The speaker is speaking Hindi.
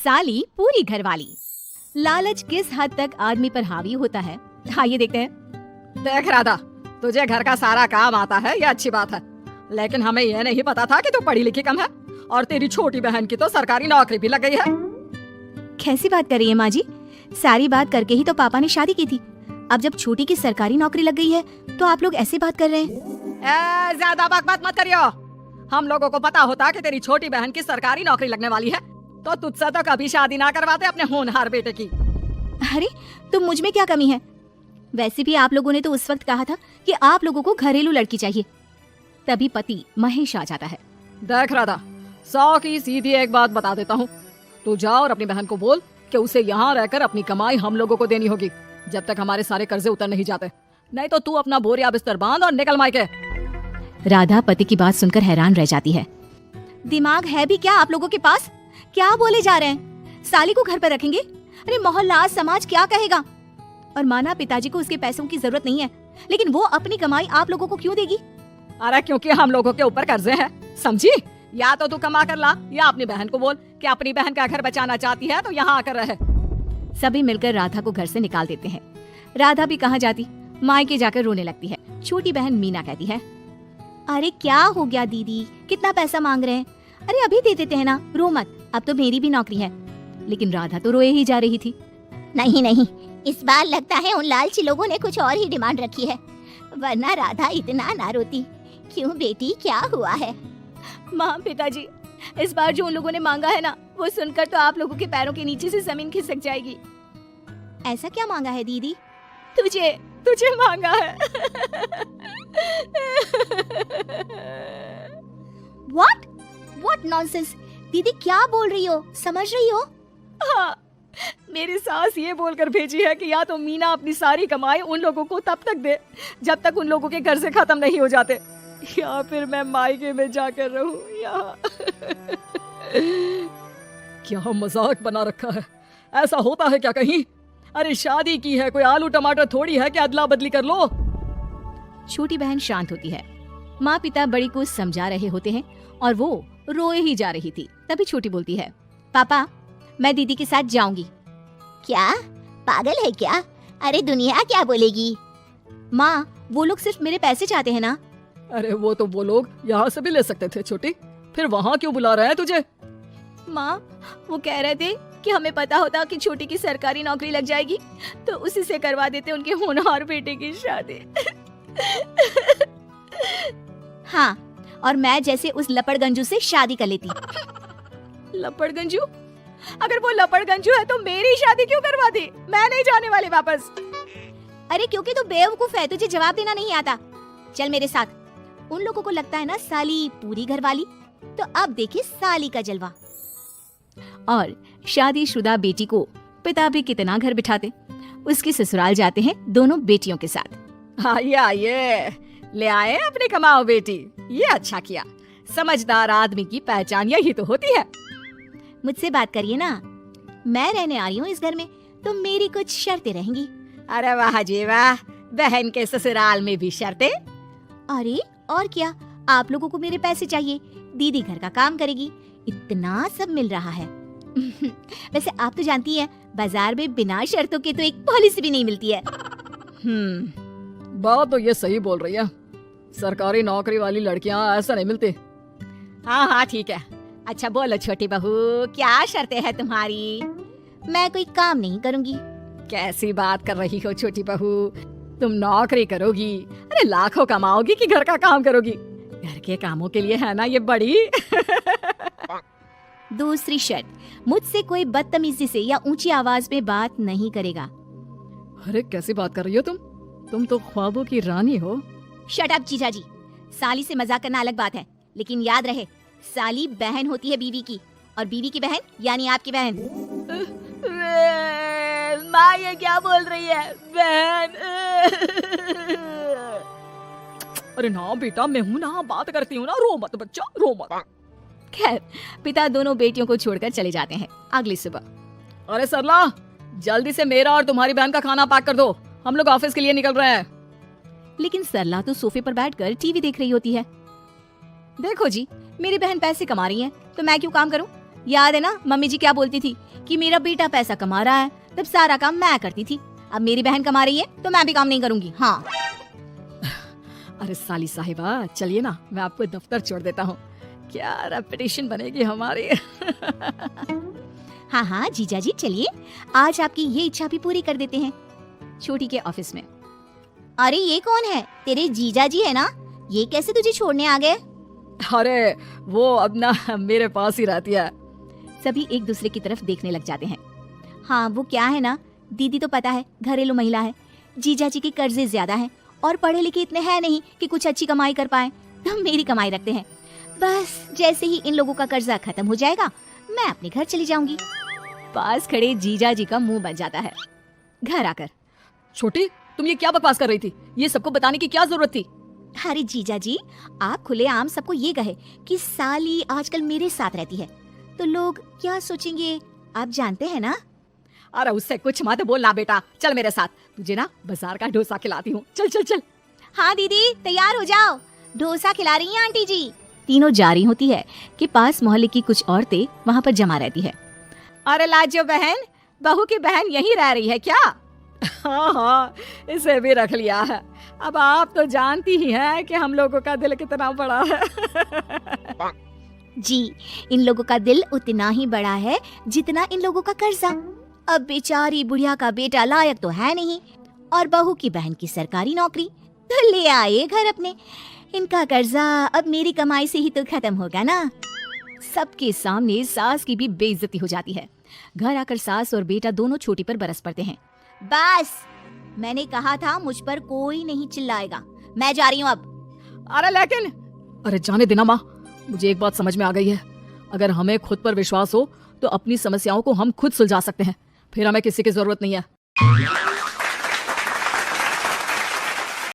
साली पूरी घरवाली। लालच किस हद तक आदमी पर हावी होता है, आइए देखते हैं। देख राधा, तुझे घर का सारा काम आता है, ये अच्छी बात है, लेकिन हमें ये नहीं पता था कि तू पढ़ी लिखी कम है और तेरी छोटी बहन की तो सरकारी नौकरी भी लग गई है। कैसी बात कर रही है माँ जी? सारी बात करके ही तो पापा ने शादी की थी। अब जब छोटी की सरकारी नौकरी लग गई है तो आप लोग ऐसी बात कर रहे हैं। ज्यादा बकवास मत करियो। हम लोगों को पता होता कि तेरी छोटी बहन की सरकारी नौकरी लगने वाली है तो तुझसे तो कभी शादी ना करवाते अपने होनहार बेटे की। अरे तो मुझ में क्या कमी है? वैसे भी आप लोगों ने तो उस वक्त कहा था कि आप लोगों को घरेलू लड़की चाहिए। तभी पति महेश आ जाता है। देख राधा, 100 की सीधी एक बात बता देता हूँ, तू जा और अपनी बहन को बोल कि उसे यहाँ रहकर अपनी कमाई हम लोगों को देनी होगी जब तक हमारे सारे कर्जे उतर नहीं जाते, नहीं तो तू अपना बोरिया बिस्तर बांध और निकल मायके। राधा पति की बात सुनकर हैरान रह जाती है। दिमाग है भी क्या आप लोगों के पास? क्या बोले जा रहे हैं? साली को घर पर रखेंगे? अरे मोहल्ला समाज क्या कहेगा? और माना पिताजी को उसके पैसों की जरूरत नहीं है, लेकिन वो अपनी कमाई आप लोगों को क्यों देगी? अरे क्योंकि हम लोगों के ऊपर कर्जे हैं, समझी? या तो तू कमा कर ला या अपनी बहन को बोल कि अपनी बहन का घर बचाना चाहती है तो यहाँ आकर रहे। सभी मिलकर राधा को घर से निकाल देते हैं। राधा भी कहाँ जाती, मायके जाकर रोने लगती है। छोटी बहन मीना कहती है, अरे क्या हो गया दीदी, कितना पैसा मांग रहे हैं? अरे अभी दे देते हैं ना, रो मत, अब तो मेरी भी नौकरी है। लेकिन राधा तो रोए ही जा रही थी। नहीं नहीं, इस बार लगता है उन लालची लोगों ने कुछ और ही डिमांड रखी है, वरना राधा इतना ना रोती। क्यों बेटी, क्या हुआ है? माँ पिताजी, इस बार जो उन लोगों ने मांगा है ना, वो सुनकर तो आप लोगों के पैरों के नीचे से जमीन खिसक जाएगी। ऐसा क्या मांगा है दीदी? तुझे तुझे मांगा है। What? What nonsense? दीदी क्या बोल रही हो, समझ रही हो? हाँ, मेरी सास ये बोलकर भेजी है कि या तो मीना अपनी सारी कमाई उन लोगों को तब तक दे जब तक उन लोगों के कर्जे खत्म नहीं हो जाते, या फिर मैं मायके में जाकर रहूं यहाँ। क्या मजाक बना रखा है, ऐसा होता है क्या कहीं? अरे शादी की है, कोई आलू टमाटर थोड़ी है कि अदला बदली कर लो। छोटी बहन शांत होती है। माँ पिता बड़ी को समझा रहे होते हैं और वो रोए ही जा रही थी। तभी छोटी बोलती है, पापा मैं दीदी के साथ जाऊंगी। क्या पागल है क्या? अरे दुनिया क्या बोलेगी? माँ वो लोग सिर्फ मेरे पैसे चाहते हैं ना। अरे वो तो वो लोग यहाँ से भी ले सकते थे छोटी, फिर वहाँ क्यों बुला रहे हैं तुझे? माँ वो कह रहे थे कि हमें पता होता कि छोटी की सरकारी नौकरी लग जाएगी तो उसी से करवा देते उनके होनहार बेटे की शादी। हाँ, और मैं जैसे उस लपड़गंजू से शादी कर लेती। लपड़गंजू? अगर वो लपड़गंजू है तो मेरी शादी क्यों करवा दी? मैं नहीं जाने वाली वापस। अरे क्योंकि तू बेवकूफ है, तुझे जवाब देना नहीं आता। चल मेरे साथ। उन लोगों को लगता है ना साली पूरी घरवाली, तो अब देखिए साली का जलवा। और शादीशुदा बेटी को पिता भी कितना घर बिठाते। उसके ससुराल जाते हैं दोनों बेटियों के साथ। आइए आइए, ले आए अपनी कमाओ बेटी, ये अच्छा किया। समझदार आदमी की पहचान यही तो होती है। मुझसे बात करिए ना, मैं रहने आई हूँ इस घर में तो मेरी कुछ शर्तें रहेंगी। अरे वाह जी वाह, बहन के ससुराल में भी शर्तें? अरे और क्या, आप लोगों को मेरे पैसे चाहिए, दीदी घर का काम करेगी, इतना सब मिल रहा है। वैसे आप तो जानती हैं, बाजार में बिना शर्तों के तो एक पॉलिसी भी नहीं मिलती है। बात तो ये सही बोल रही है, सरकारी नौकरी वाली लड़कियां ऐसा नहीं मिलती। हाँ हाँ ठीक है, अच्छा बोलो छोटी बहू, क्या शर्तें हैं तुम्हारी? मैं कोई काम नहीं करूंगी। कैसी बात कर रही हो छोटी बहू, तुम नौकरी करोगी, अरे लाखों कमाओगी कि घर का काम करोगी? घर के कामों के लिए है ना ये बड़ी। दूसरी शर्त, मुझसे कोई बदतमीजी से या ऊंची आवाज में बात नहीं करेगा। अरे कैसी बात कर रही हो तुम तो ख्वाबों की रानी हो। शट अप जीजा जी, साली से मजाक करना अलग बात है, लेकिन याद रहे साली बहन होती है बीवी की, और बीवी की बहन यानी आपकी बहन। माँ ये क्या बोल रही है? बहन? अरे ना बेटा, मैं हूँ ना, बात करती हूँ ना, रो मत बच्चा, रो मत। खैर पिता दोनों बेटियों को छोड़कर चले जाते हैं। अगली सुबह, अरे सरला, जल्दी से मेरा और तुम्हारी बहन का खाना पैक कर दो, हम लोग ऑफिस के लिए निकल रहे हैं। लेकिन सरला तो सोफे पर बैठकर टीवी देख रही होती है। देखो जी, मेरी बहन पैसे कमा रही है तो मैं क्यों काम करूं? याद है ना मम्मी जी क्या बोलती थी कि मेरा बेटा पैसा कमा रहा है तब सारा काम मैं करती थी। अब मेरी बहन कमा रही है तो मैं भी काम नहीं करूंगी। हाँ अरे साली साहिबा चलिए ना, मैं आपको दफ्तर छोड़ देता हूँ। क्या रेपुटेशन बनेगी हमारी। हाँ हाँ जीजा जी चलिए, आज आपकी ये इच्छा भी पूरी कर देते हैं। छोटी के ऑफिस में। अरे ये कौन है? तेरे जीजा जी है ना? ये कैसे तुझे छोड़ने आ गए? अरे वो अब ना मेरे पास ही रहती है। सभी एक दूसरे की तरफ देखने लग जाते हैं। हाँ वो क्या है ना, दीदी तो पता है घरेलू महिला है, जीजा जी के कर्जे ज्यादा हैं और पढ़े लिखे इतने हैं नहीं कि कुछ अच्छी कमाई कर पाए, तो मेरी कमाई रखते हैं। बस जैसे ही इन लोगों का कर्जा खत्म हो जाएगा मैं अपने घर चली जाऊंगी। पास खड़े जीजा जी का मुंह बन जाता है। घर आकर, छोटी तुम ये क्या बकवास कर रही थी? ये सबको बताने की क्या जरूरत थी? अरे जीजा जी आप खुलेआम सबको ये कहे कि साली आजकल मेरे साथ रहती है तो लोग क्या सोचेंगे आप जानते हैं ना। अरे उससे कुछ मत बोलना बेटा, चल मेरे साथ, तुझे ना बाजार का डोसा खिलाती हूँ। चल चल चल। हाँ दीदी तैयार हो जाओ, डोसा खिला रही हैं आंटी जी। तीनों जा रही होती है कि पास मोहल्ले की कुछ औरतें वहाँ पर जमा रहती है। अरे लाजो बहन, बहू की बहन यहीं रह रही है क्या? हाँ हाँ इसे भी रख लिया है। अब आप तो जानती ही हैं कि हम लोगों का दिल कितना बड़ा है। जी इन लोगों का दिल उतना ही बड़ा है जितना इन लोगों का कर्जा। अब बेचारी बुढ़िया का बेटा लायक तो है नहीं और बहू की बहन की सरकारी नौकरी, तो ले आए घर अपने। इनका कर्जा अब मेरी कमाई से ही तो खत्म होगा ना। सबके सामने सास की भी बेइज्जती हो जाती है। घर आकर सास और बेटा दोनों छोटी पर बरस पड़ते हैं। बस मैंने कहा था मुझ पर कोई नहीं चिल्लाएगा, मैं जा रही हूँ अब। अरे लेकिन, अरे जाने देना माँ, मुझे एक बात समझ में आ गई है। अगर हमें खुद पर विश्वास हो तो अपनी समस्याओं को हम खुद सुलझा सकते हैं, फिर हमें किसी की जरूरत नहीं है।